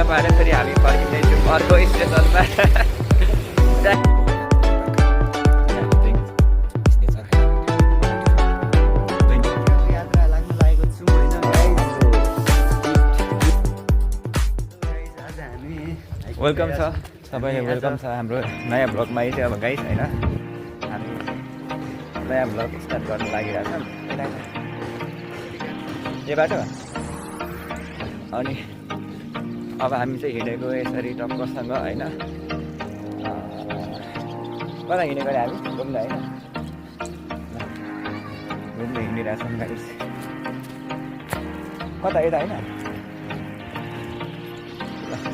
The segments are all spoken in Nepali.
पारेर फेरि हामी फर्किँदैछौँ अर्को स्टेसनमा। वेलकम छ सबैले, वेलकम छ हाम्रो नयाँ भ्लगमा चाहिँ। अब गाइस होइन, हामी नयाँ भ्लग स्टार्ट गर्न लागिरहेको छौँ यो बाटो। अनि अब हामी चाहिँ हिँडेको यसरी टक्कसँग होइन, कता हिँडेको अरे हामी घुम्न होइन, घुम्न हिँडिरहेछौँ गाइस। कता यता होइन।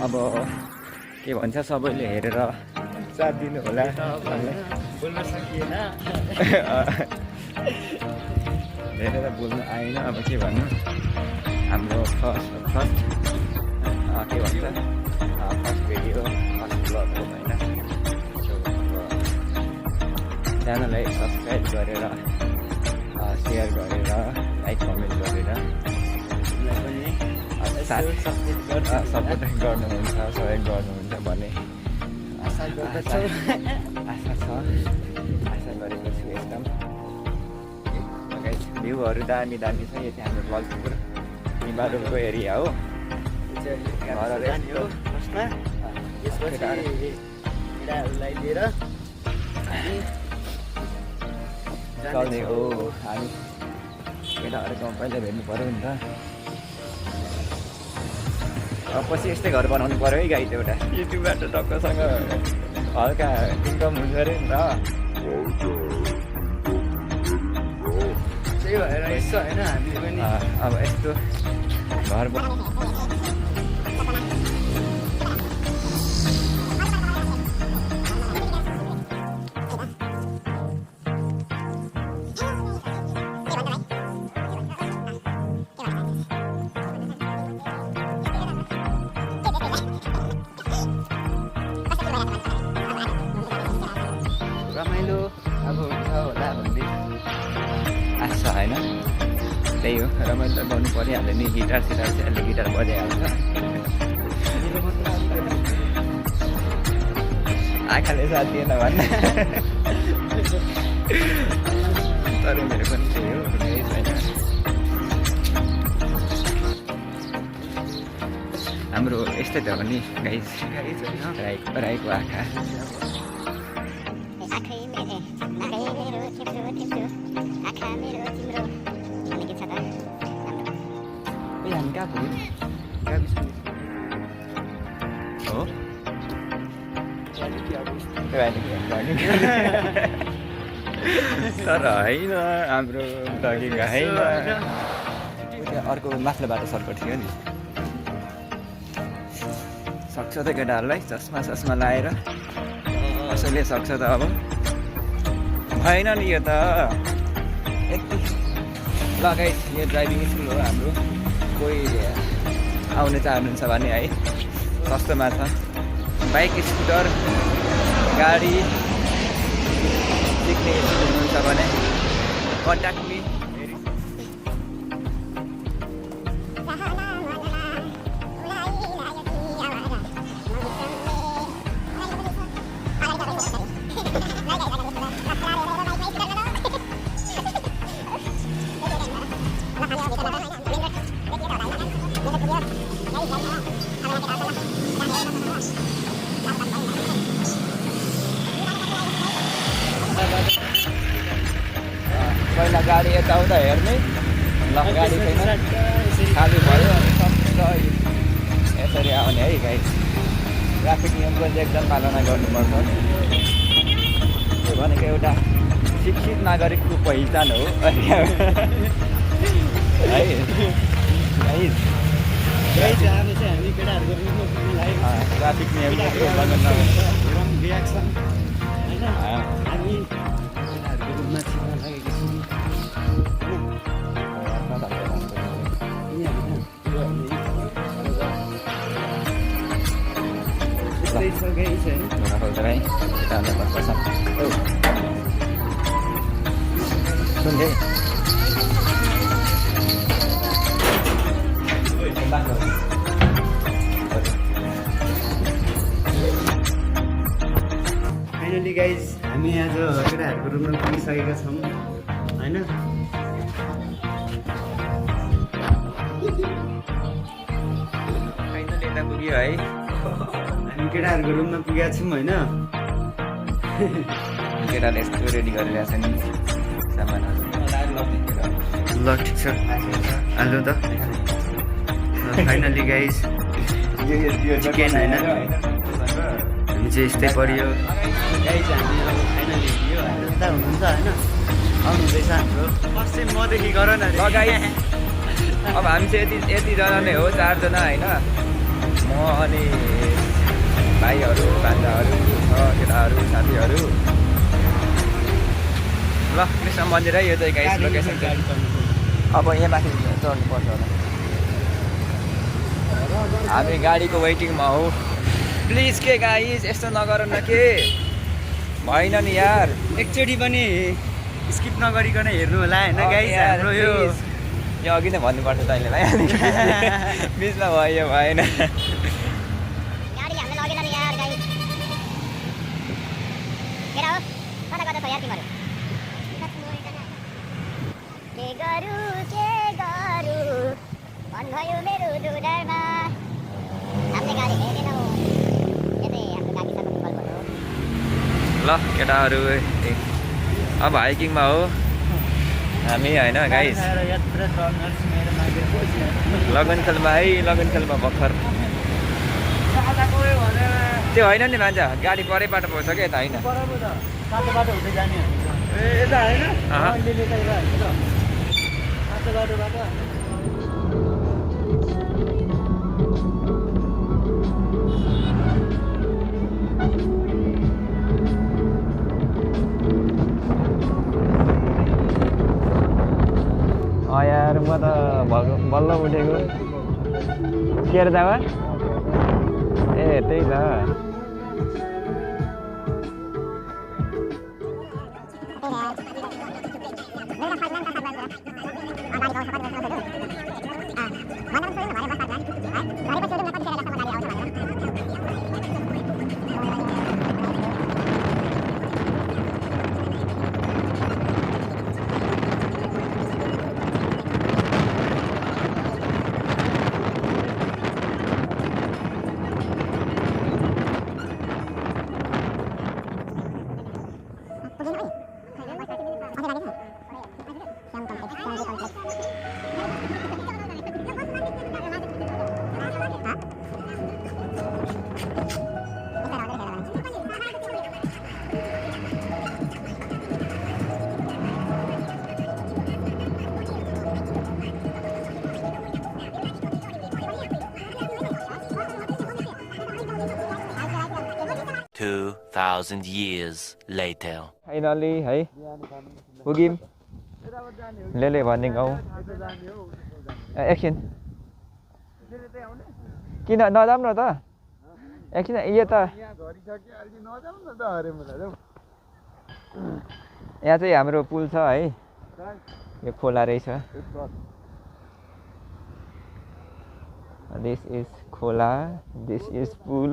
अब के भन्छ सबैले हेरेर साथ दिनु होला। बोल्न सकिएन, धेरै त बोल्नु आएन। अब के भन्नु, हाम्रो फर्स्ट के भन्छ फर्स्ट भिडियो फर्स्ट भ्लग हो होइन। च्यानललाई सब्सक्राइब गरेर सेयर गरेर लाइक कमेन्ट गरेर सपोर्ट गर्नुहुन्छ, सहयोग गर्नुहुन्छ भन्ने आशा गरेको छु एकदम। भ्यूहरू दामी दामी छ। यति हाम्रो ललितपुर निमाडोको एरिया हो। चल्ने हो। हामी केटाहरूकोमा पहिला भेट्नु पऱ्यो नि त। पछि यस्तै घर बनाउनु पऱ्यो है गाई। एउटा युट्युबबाट टक्कसँग हल्का इन्कम हुन्छ अरे नि त। त्यही भएर यसो होइन हामीले पनि अब यस्तो घर रमाइलो अब हुन्छ होला भन्दै आशा होइन। त्यही हो, रमाइलो त गर्नु परिहाल्यो नि। गिटार सिटार चाहिँ अहिले गिटार बजाइहाल्छ। आँखाले साथ दिएन भन्न। तर मेरो पनि त्यही हो, केही छैन। हाम्रो यस्तै त हो नि गाइस, राईको आँखा। हामी कहाँ पुग्यौँ? हो तर होइन, हाम्रो लागि होइन। अर्को माथिल्लो बाटो सर्कट थियो नि। सक्छ त केटाहरूलाई चस्मा लाएर कसैले सक्छ त। अब भएन नि यो त। यति लगाइ यो ड्राइभिङ स्कुल हो हाम्रो। कोही आउनु चाहनुहुन्छ भने है सस्तोमा छ। बाइक स्कुटर गाडी सिक्ने हुनुहुन्छ भने कन्ट्याक्ट मी। पहिला गाडी यताउता हेर्ने, ल गाडी छैन खाली भयो अनि यसरी आउने है गाइस। ट्राफिक नियमको चाहिँ एकदम पालना गर्नुपर्छ। त्यो भनेको एउटा शिक्षित नागरिकको पहिचान हो है। ट्राफिक नियमको उल्लङ्घन Kita ada pas-pasan. Sungai. Tentang finally guys हामी आज केटाहरूको रुममा पुगिसकेका छौँ होइन फाइनली यता पुग्यो है हामी केटाहरूको रुममा पुगेका छौँ होइन केटाले यस्तो रेडी गरिरहेको छ नि सामानहरू ल ठिक छ हाल्नु त फाइनली गाइज चिकन होइन हामी चाहिँ यस्तै पऱ्यो गाइज हामी अब फाइनली यो दादा हुनुहुन्छ होइन आउनुहुँदैछ हाम्रो फर्स्ट चाहिँ मदेखि गर न ल गाइज अब हामी चाहिँ यतिजना नै हो 4 जना होइन म अनि भाइहरू भान्जाहरू छ केटाहरू साथीहरू ल कृष्ण मन्दिर है यो चाहिँ गाइस लोकेसन चाहिँ अब यहाँ माथि चढ्नुपर्छ होला हामी गाडीको वेटिङमा हो प्लिज के गाइस यस्तो नगर न के भएन नि यार एकचोटि पनि स्किप नगरिकन हेर्नु होला होइन गाइज हाम्रो यो अघि नै भन्नुपर्छ तैँले भाइ बिचमा भयो भएन गाडी हामीले लगेन नि यार गाडी केरा हो कता कता छ यार तिमीहरू के गरु भन्भयो मेरो दुडरमा हामीले गाडी हेरेनौ यतै हाम्रो गाडीसँग कल गर्नु ल केटाहरू अब हाइकिङमा हो हामी होइन गाइस लगनखेलमा है लगनखेलमा भर्खर त्यो होइन नि मान्छे गाडी परै बाटो पाउँछ क्या यता होइन यार म त बल्ल उठेको के अरे दावा ए त्यही त $2,000 years later. फाइनली है पुग्यौँ लेले भन्ने गाउँ एकछिन किन नजाऊँ न त एकछिन यो त यहाँ चाहिँ हाम्रो पुल छ है यो खोला रहेछ दिस इज खोला this is pull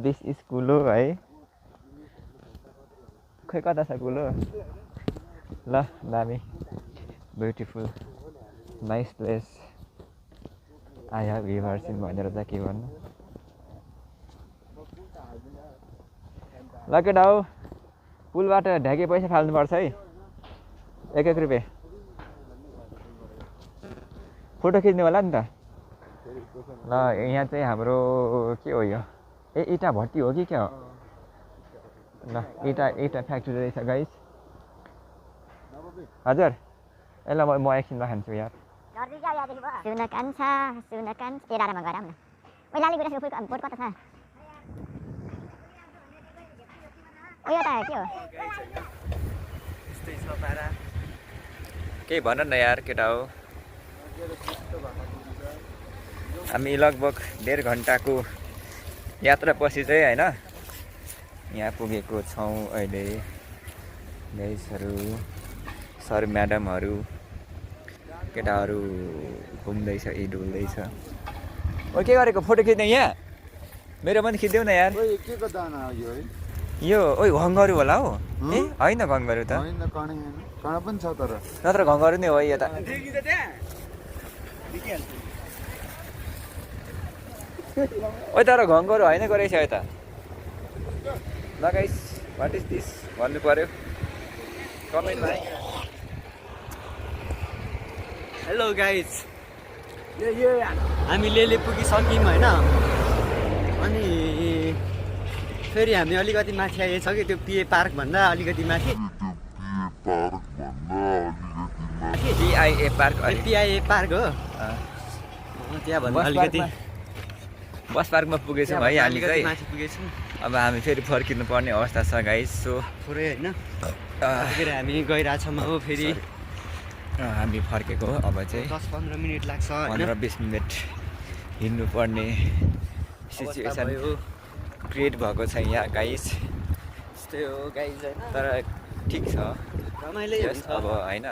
this is कुलो है खै कता छ कुलो ल दामी beautiful nice place I have ever scene भनेर चाहिँ के भन्नु ल केटा हो पुलबाट ढ्याके पैसा फाल्नुपर्छ है 1-1 रुपियाँ फोटो खिच्नु होला नि त ल यहाँ चाहिँ हाम्रो के हो यो ए इटा भट्टी हो कि क्या हो ल इटा फ्याक्ट्री रहेछ गाइस हजुर ए ल म एकछिनमा खान्छु यार सुन कान्छा ए डाँडामा गएर आउँ न ओइ लाली गुराँसको फुलको बोट कता छ ओ यो त के हो यस्तै छ पारा केही भन न यार केटा हो हामी लगभग 1.5 घन्टाको यात्रापछि चाहिँ होइन यहाँ पुगेको छौँ अहिले गाइसहरू सर म्याडमहरू केटाहरू घुम्दैछ डुल्दैछ ओ के गरेको फोटो खिच्ने यहाँ मेरो पनि खिच्देऊ न यार ओइ के को दाना हो यो है यो ओइ घङ्गरु होला हो ए होइन घङ्गरु त होइन काँडै हैन काँडा पनि छ तर नत्र घङ्गरु नै हो यता ओइ तर घङ्गरु होइन रहेछ यता ल गाइस वाट इज दिस भन्नु पर्यो कमेन्टमा हेलो गाइज हामी लेले पुगिसक्यौँ होइन अनि फेरि हामी अलिकति माथि आइएछ कि त्यो पिए पार्क भन्दा अलिकति माथि पिआइए पार्क पिआइए पार्क हो त्यहाँ भन्दा अलिकति बस पार्कमा पुगेछौँ है हामी चाहिँ माथि पुगेछौँ अब हामी फेरि फर्किनु पर्ने अवस्था छ गाइस सो पुरै होइन फेरि हामी गइरहेछौँ अब फेरि हामी फर्केको हो अब चाहिँ 10-15 मिनट लाग्छ 15-20 मिनट हिँड्नु पर्ने सिचुएसन क्रिएट भएको छ यहाँ गाइस त्यस्तै हो गाइज होइन तर ठिक छ रमाइलो अब होइन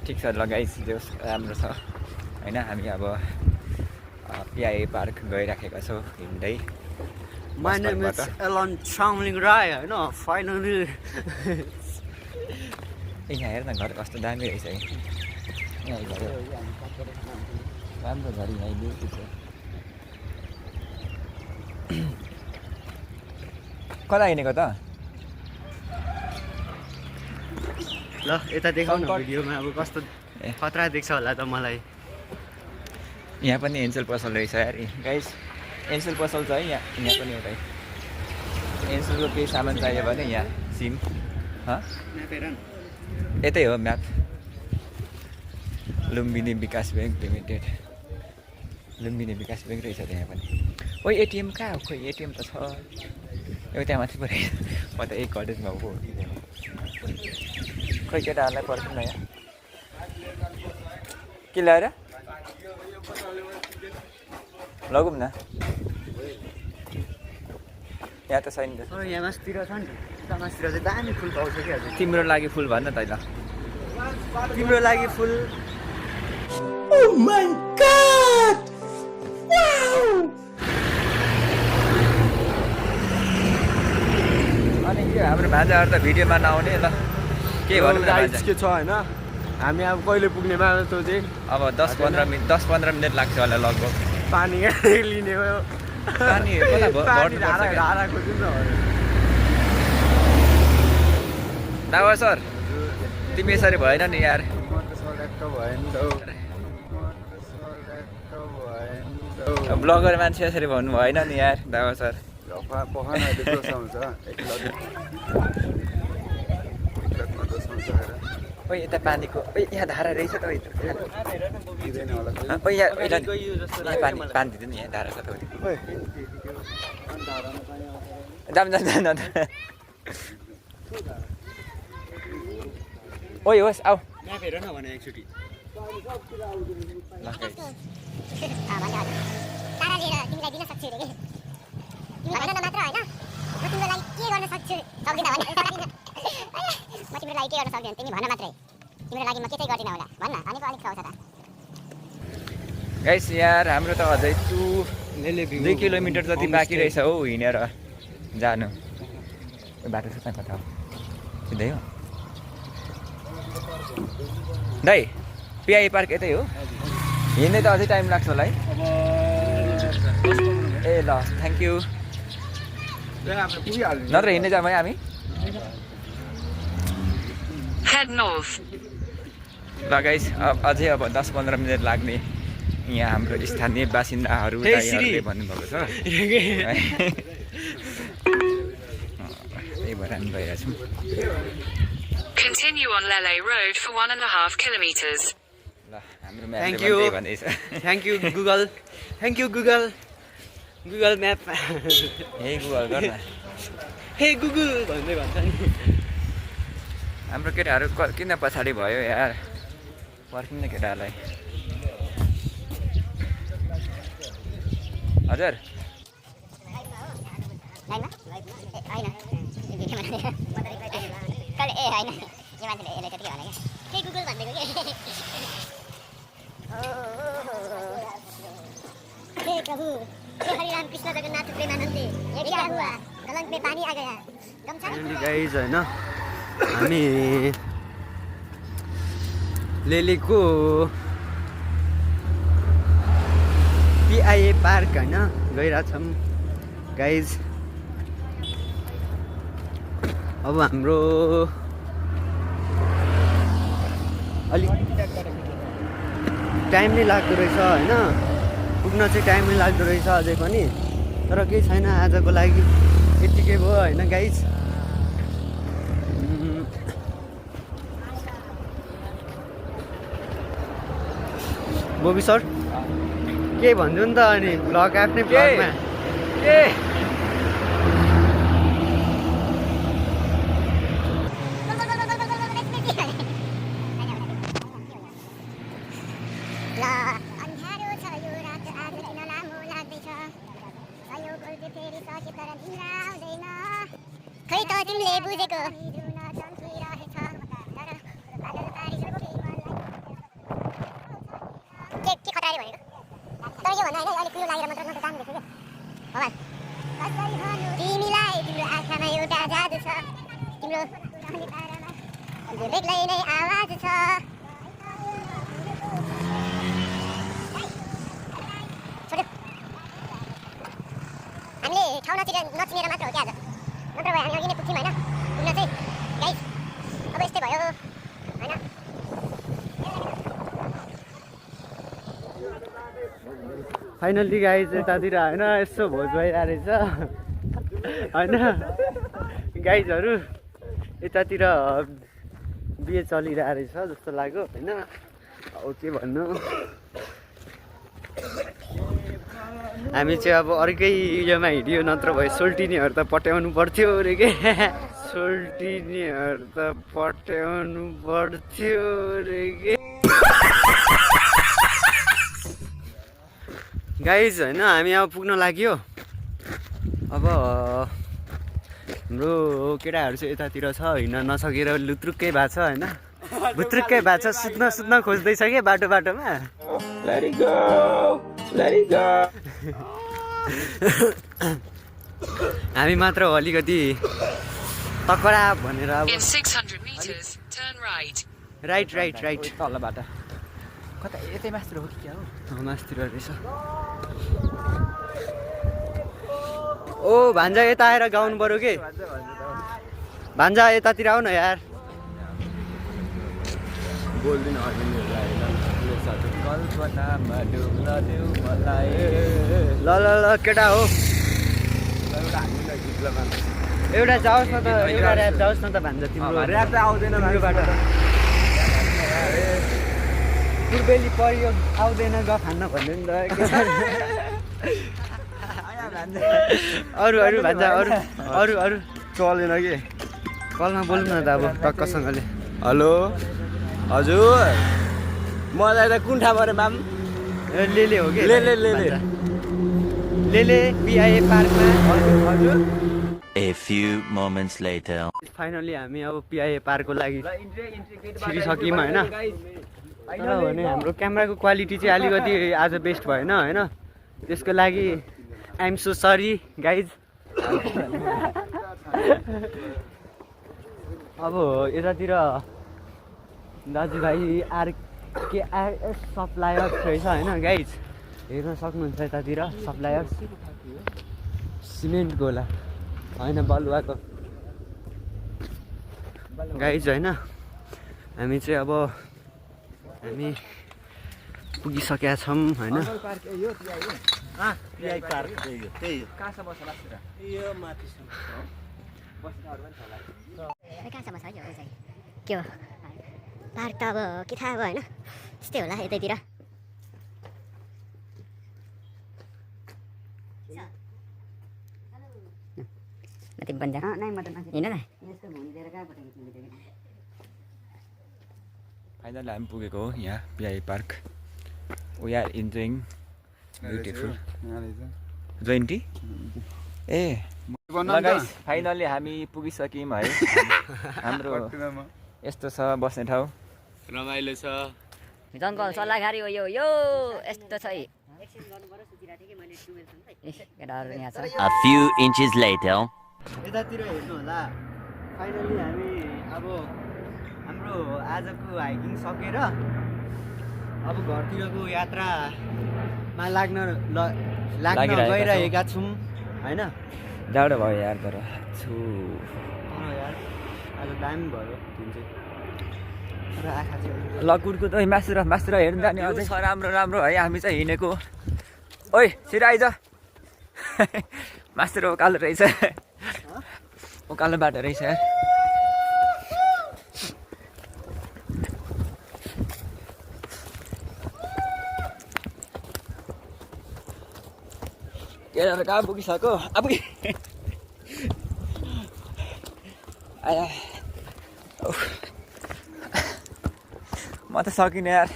ठिक छ ल गाइस राम्रो छ होइन हामी अब पिआइए पार्क गइराखेका छौँ हिँड्दै My name is Alan Changling Rai होइन फाइनली यहाँ हेर न घर कस्तो दामी रहेछ है यहाँ घर राम्रो घर यहाँ ब्युटी छ कता हिँडेको त ल यता देखाउ न भिडियोमा अब कस्तो खतरा देख्छ होला त मलाई यहाँ पनि एन्सेल पसल रहेछ यार गाइस एन्सेल पसल छ है यहाँ पनि एउटै एन्सेलको केही सामान चाहियो भने यहाँ सिम यतै हो म्याप लुम्बिनी विकास ब्याङ्क लिमिटेड लुम्बिनी विकास ब्याङ्क रहेछ त्यहाँ पनि ओइ एटिएम कहाँ हो खोइ एटिएम त छ त्यहाँ माथि पऱ्यो म त एक कटेजमा हो खोइ केटाहरूलाई पर्खौँ न यहाँ के ल्याएर लगौँ न यहाँ त छैन त यहाँ मासतिर छ नि उता मासतिर चाहिँ दामी फुल पाउँछ क्या हजुर तिम्रो लागि फुल भन्न त ल तिम्रो लागि फुल अनि के हाम्रो भान्जाहरू त भिडियोमा नआउने ल के भन्नु के छ होइन हामी अब कहिले पुग्ने मान्छे त्यो चाहिँ अब 10-15 मिनट लाग्छ होला लगभग पानी लिने हो पानी धारा खोज्नु दावा सर तिमी यसरी भएन नि यार ब्लगर मान्छे यसरी भन्नु भएन नि यार दावा सर ओइ यता पानीको ओइ यहाँ धारा रहेछ त ओइ यहाँ पानी दिँदैन यहाँ धारा छ त जाम ओइ होस् आऊ यहाँ फेर न भने एकचोटि तारा लिएर तिमीलाई दिन सक्छु अरे कि भन न मात्र होइन म तिम्रो लागि के गर्न सक्छु सक्दिन भने म तिम्रो लागि के गर्न सक्दिन तिमी भन मात्रै तिम्रो लागि म के चाहिँ गर्दिन होला भन्न भनेको अलिक आउँछ त गाइस यार हाम्रो त अझै 2 किलोमिटर जति बाँकी रहेछ हौ हिँडेर जानु बाटो छ कता हो सिधै हो दाइ पिआई पार्क यतै हो हिँड्दै त अझै टाइम लाग्छ होला है ए ल थ्याङ्क यू नत्र हिँड्दै जाऊँ है हामी Head north. ल गाइस अझै अब 10-15 मिनट लाग्ने यहाँ हाम्रो स्थानीय बासिन्दाहरू दाइहरूले भन्नुभएको छ त्यही भएर हामी गइरहेछौँ Continue on Lele Road for 1.5 kilometers. ल हाम्रो म्यापले त्यही भन्दैछ thank you Google thank you Google Google map हे गुगल गर न हे गुगल भन्दै भन्छ नि हाम्रो केटाहरू किन पछाडि भयो यार पर्खिन्न केटाहरूलाई हजुर होइन ए होइन यो मान्छेले यसले त्यति भने क्या के गुगल भनिदिएको के हे प्रभु हरि राम कृष्ण जगन्नाथ प्रेमानन्दे ये क्या हुआ गलंग में पानी आ गया गमछा गाइज होइन हामी लेलीको पिआइए पार्क होइन गइरहेछौँ गाइज। अब हाम्रो अलिक टाइम नै लाग्दो रहेछ होइन, पुग्न चाहिँ टाइम नै लाग्दो रहेछ अझै पनि, तर केही छैन, आजको लागि यत्तिकै भयो होइन गाइज। बोबी सर के भन्छु नि त अनि भ्लग आफ्नै भ्लगमा अन्धारो छ यो रात आज किन लामो लाग्दैछ सयो गोल्जे फेरि सके तर दिन आउँदैन खै त तिमीले बुझेको चम्किरहेछ तर बादल बारिसको के खटारे भनेको तर यो भन्दा होइन अलिक कुरो लागेर मात्र जानु देख्छु क्या भगवान् कसरी भन्नु तिमीलाई तिम्रो आँखामा एउटा जादु छ तिम्रो बेग्लै नै आवाज छ हामीले ठाउँ नचिनेर मात्र हो क्या आज नत्र भए हामी अघि नै पुग्थ्यौँ होइन पुग्न चाहिँ गाइस अब यस्तै भयो होइन। फाइनल्ली गाइज यतातिर होइन यसो भोज भइरहेको रहेछ होइन गाइजहरू, यतातिर बिहे चलिरहेको रहेछ जस्तो लाग्यो होइन। अब के भन्नु, हामी चाहिँ अब अर्कै उयोमा हिँड्यो, नत्र भए सोल्टिनीहरू त पट्याउनु पर्थ्यो अरे के सोल्टिनीहरू त पट्याउनु पर्थ्यो अरे के गाइज होइन। हामी अब पुग्न लाग्यो, अब हाम्रो केटाहरू चाहिँ यतातिर छ, हिँड्न नसकेर लुत्रुक्कै भएको छ होइन, भुत्रुक्कै भएको छ, सुत्न खोज्दैछ क्या बाटोमा। हामी मात्र अलिकति तकडा भनेर अब In 600 meters, turn right. Right तलबाट कता यतै मास्तिर हो कि क्या हो मासतिर रहेछ। ओ भान्जा यता आएर गाउनु पर्यो के, भान्जा यतातिर आऊ न यार। बोल्दिनँ कल्पनामा डुब्न देऊ मलाई ल केटा हो एउटा जाओस् न त, एउटा ऱ्याप जाओस् न त भान्जा तिम्रो। ऱ्याप त आउँदैन तिम्रोबाट पूर्वेली परियो आउँदैन ग खान्न भन्यो नि त। अरू भान्जा अरू चलेन कि कलमा बोल्नु न त अब टक्कसँगले। हेलो हजुर मलाई त कुन ठाउँ अरे माम लेले हो कि लेले पिआइए पार्कमा हजुर। A few moments later. Finally हामी अब पिआइए पार्कको लागि छिरिसक्यौँ होइन। तर भने हाम्रो क्यामेराको क्वालिटी चाहिँ अलिकति आज बेस्ट भएन होइन, त्यसको लागि आइएम सो सरी गाइज। अब यतातिर दाजुभाइ आरकेआरएस सप्लायर्स रहेछ होइन गाइज, हेर्न सक्नुहुन्छ यतातिर सप्लायर्स सिमेन्ट गोला होइन बलुवाको गाइज होइन। हामी चाहिँ अब हामी पुगिसकेका छौँ होइन। कहाँसम्म छ यो चाहिँ के हो पार्क त अब के थाहा अब होइन, त्यस्तै होला यतैतिर। फाइनली हामी पुगेको हो यहाँ पिआई park. We are enjoying beautiful 20 ए गाइस फाइनली हामी पुगिसक्यौँ है। हाम्रो यस्तो छ बस्ने ठाउँ, रमाइलो छ, जङ्गल सल्लाहखारी हो यो यस्तो छ है। केटाहरू यहाँ छ A few inches later. यतातिर हेर्नु होला फाइनली हामी अब हाम्रो आजको हाइकिङ सकेर अब घरतिरको यात्रामा लाग्न लागिरहेका गइरहेका छौँ होइन जाडो भयो यार तर छु यार आज दामी भयो जुन चाहिँ तर आँखा चाहिँ लकुडको त मासुर हेर्नु जाने अझै छ राम्रो राम्रो है हामी चाहिँ हिँडेको ओइ छिटो आइज मासुर उकालो रहेछ उकालो बाटो रहेछ यार केटाहरू कहाँ पुगिसक्यो अब आया म त सकिनँ यार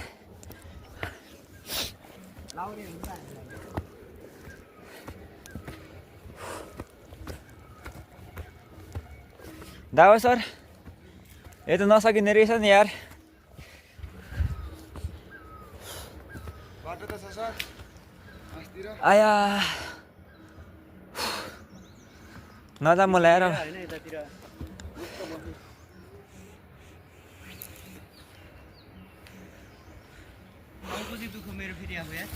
दावा सर यो त नसकिने रहेछ नि यार बाटो त छ सर अस्तिर आया नजा म ल्याएर होइन यतातिर अर्को चाहिँ दुःख मेरो फेरि अब यार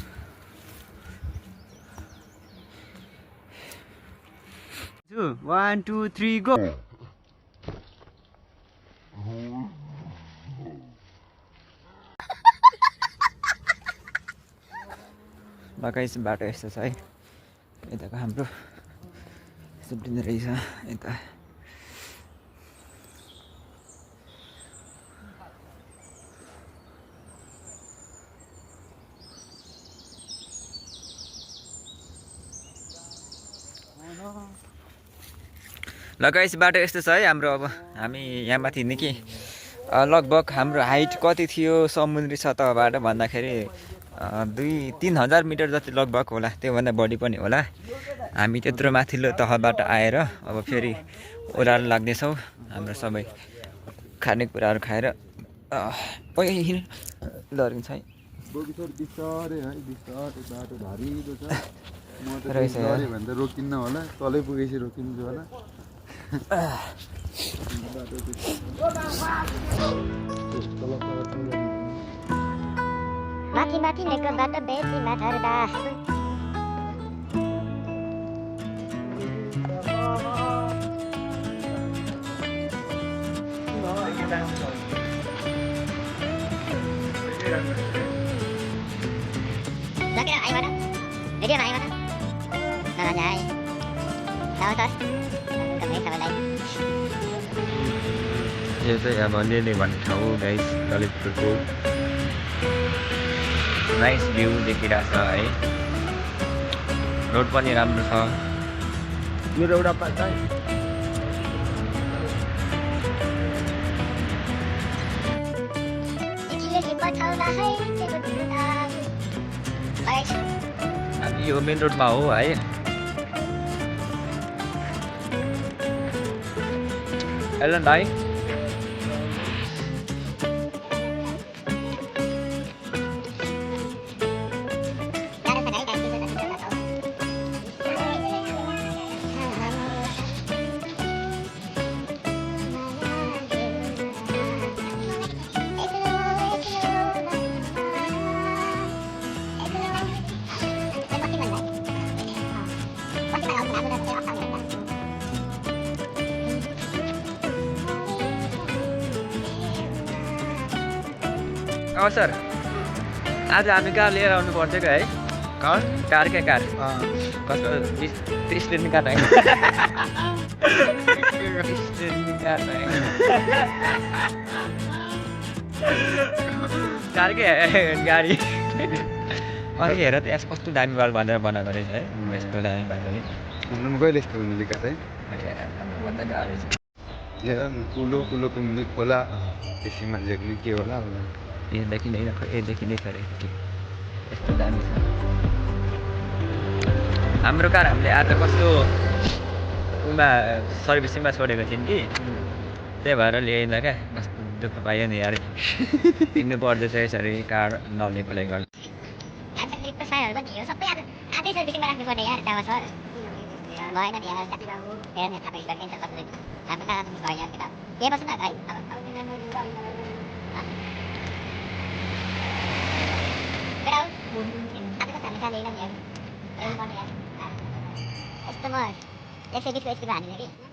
1 2 3 गो लगाइस बाटो यस्तो छ है यताको हाम्रो सुप्टिने रहेछ यता लगाइस बाटो यस्तो छ है हाम्रो अब हामी यहाँ माथि निकै लगभग हाम्रो हाइट कति थियो समुद्री सतहबाट भन्दाखेरि 2-3 हजार मिटर जति लगभग होला त्योभन्दा बढी पनि होला हामी त्यत्रो माथिल्लो तहबाट आएर अब फेरि ओह्रालो लाग्दैछौँ हाम्रो सबै खानेकुराहरू खाएर लडिन्छ है बिस्तारै है बिस्तारै बाटो धारिलो छ म त रहेछ यार। गऱ्यो भने त रोकिन्न होला तलै पुगेपछि रोकिन्छु होला माथि माथि नेकबाट बेसीमा झर्दा सकेर आइबाट भिडियोमा आइबाट नजाइ जाऊ त कमै सबैलाई यो चाहिँ अब अलिअलि भन्ने ठाउँ गाइस ललितपुरको नाइस भ्यू देखिरहेछ है रोड पनि राम्रो छ मेरो एउटा पाल्छ है हामी यो मेन रोडमा हो है एलन भाइ सर आज हामी कार लिएर आउनु पर्थ्यो क्या है कार क्या कार कसको 30 लिने कार है 30 लिने कार है कार के गाडी अनि हेर त यस कस्तो दामी बाल भनेर बनाएको रहेछ है यस्तो दामी बाल घुम्नु कहिले यस्तो हुनु लिएको चाहिँ कुलो कुलोको मुनि खोला त्यसैमा झेक्ने के होला यहाँदेखि नै यहाँदेखि नै छ यस्तो दामी छ हाम्रो कार हामीले आज कस्तो उमा सर्भिसिङमा छोडेको थियौँ कि त्यही भएर ल्याएन क्या कस्तो दुःख पायो नि यार हिँड्नु पर्दैछ यसरी कार नलिएकोले गर्दा गर्ने यार टावा सर भएन नि यार हेर नि तपाईँ गर्ने त कसले हाम्रो कहाँ भयो यार केटा के बस्नु न भाइ यस्तो म 120 को स्पिडमा हानिदिएँ कि